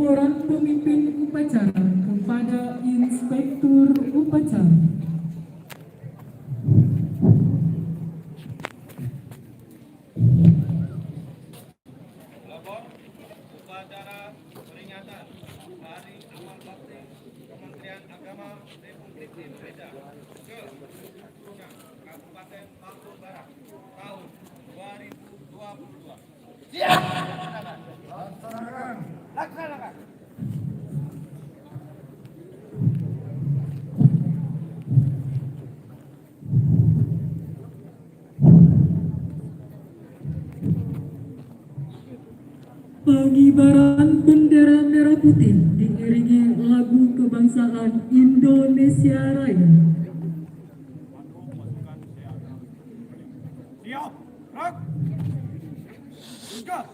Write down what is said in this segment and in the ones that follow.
laporan pemimpin upacara kepada Inspektur Upacara. Lapor upacara peringatan Hari Amal Bakti Kementerian Agama Republik Indonesia ke Kabupaten Lampung Barat tahun 2022. Siap. Laksanakan. Pengibaran bendera merah putih diiringi lagu kebangsaan Indonesia Raya. Siap. Gerak. Gas.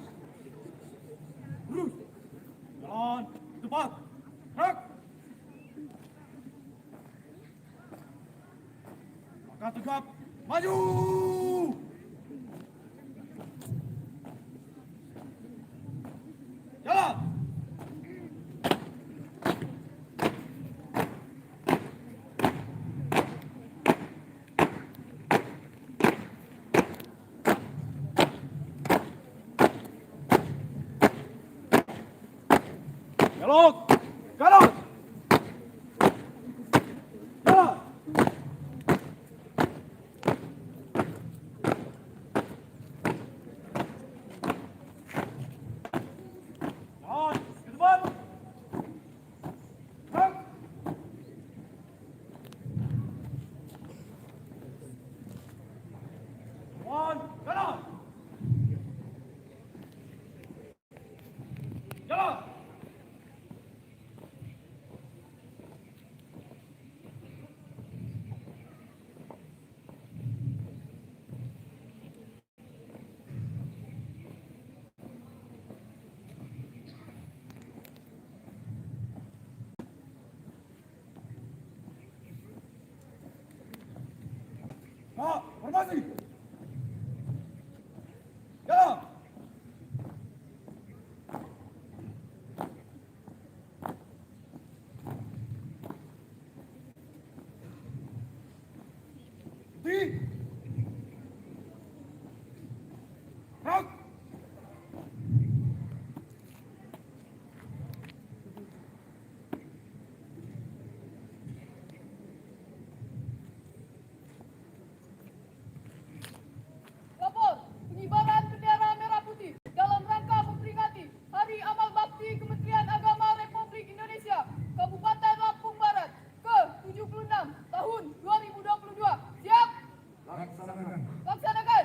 Lurus. Jalan tepat. Gerak. Langkah tegap. Maju. Jalan. Belok. Kanan. Jalan. Jalan. Ke depan. Gerak. Jalan. Kanan. Jalan. Pak, formasi. Jalan. Di. Gerak. Lapor pengibaran bendera merah putih dalam rangka memperingati Hari Amal Bakti Kementerian Agama Republik Indonesia Kabupaten Lampung Barat ke-76 tahun 2022. Siap? Laksanakan. Laksanakan.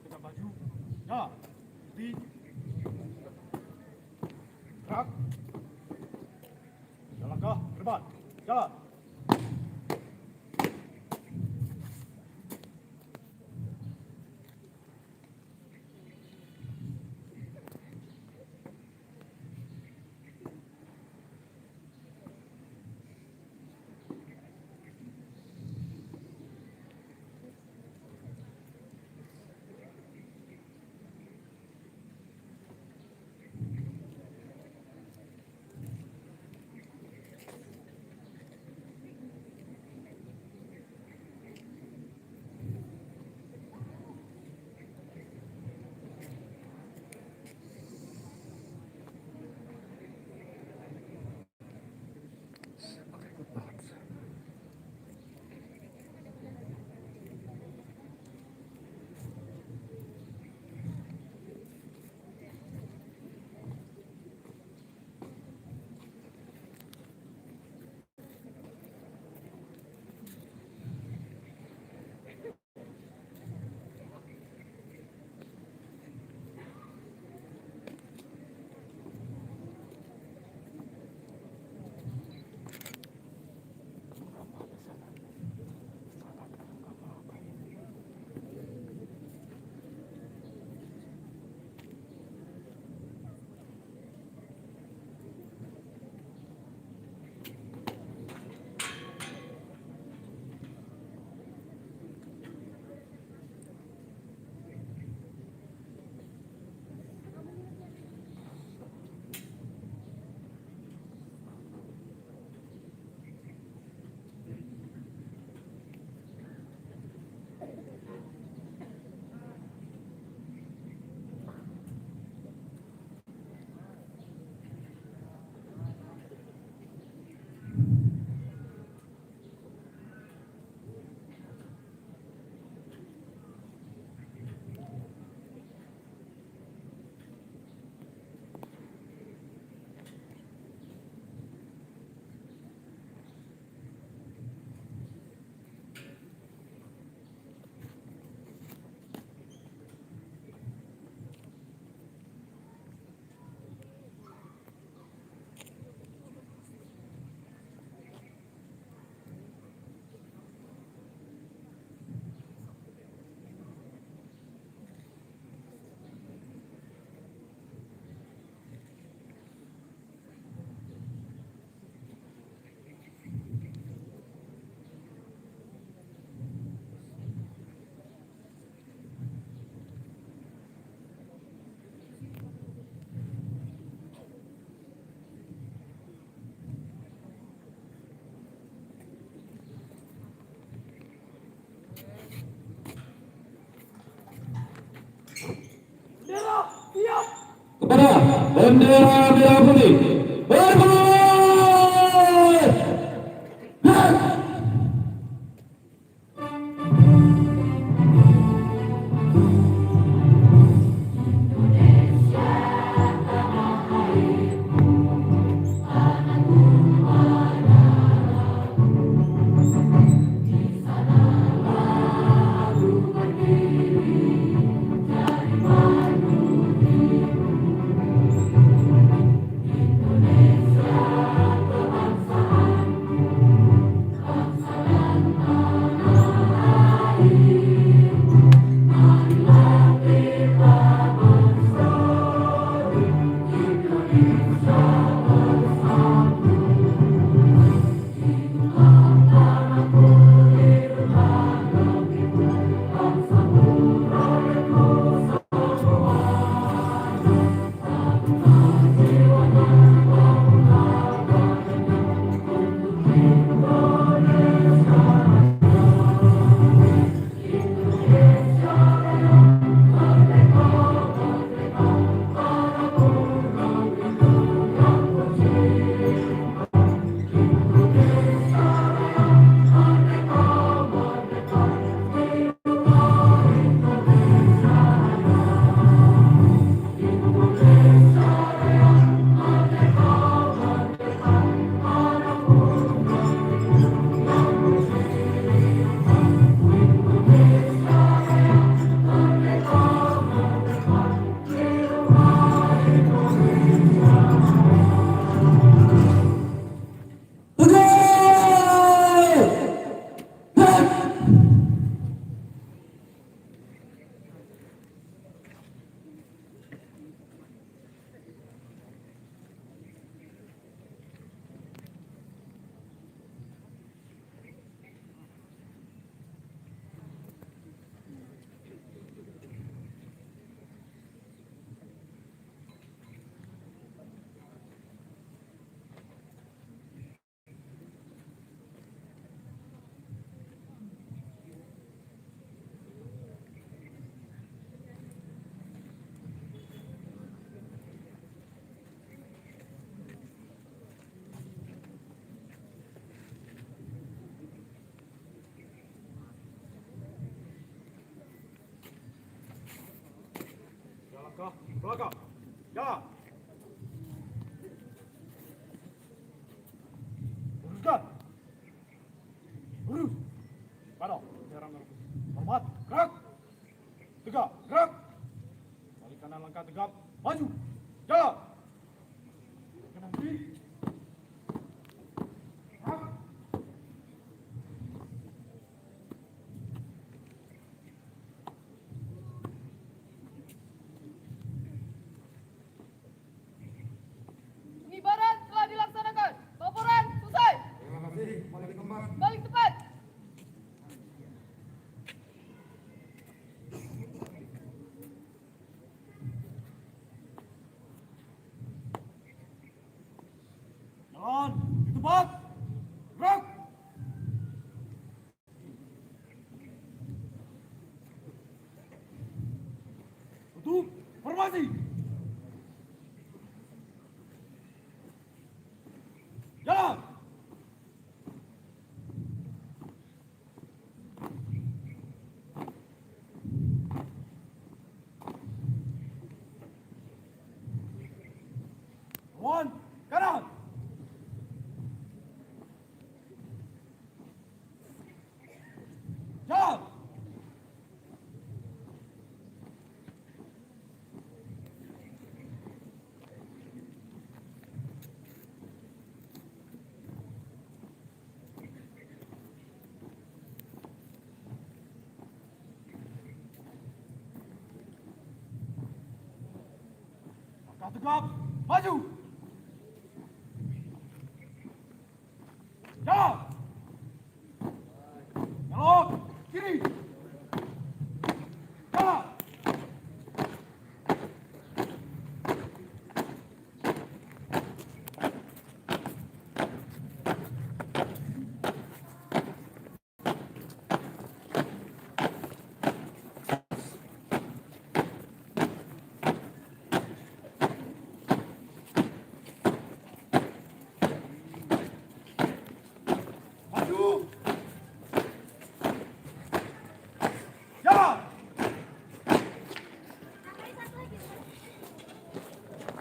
Kita maju. Jalan. Di. Gerak. Jalan ke depan. Jalan. bendera merah putih berkibar. Langkah belakang. Ya. Luruskan. Lurus. Kanan. Bendera merah putih. Hormat. Gerak. Tegak. Gerak. Balik kanan langkah tegap. Maju. Jalan. Kanan kiri. Gerak. Pengibaran telah dilaksanakan. Laporan selesai. Terima kasih. Balik tempat. Balik tepat. Jalan. Di tempat. Gerak. Tutup. Formasi. Jalan. Lawan. Kanan. Jalan. Langkah tegap. Maju.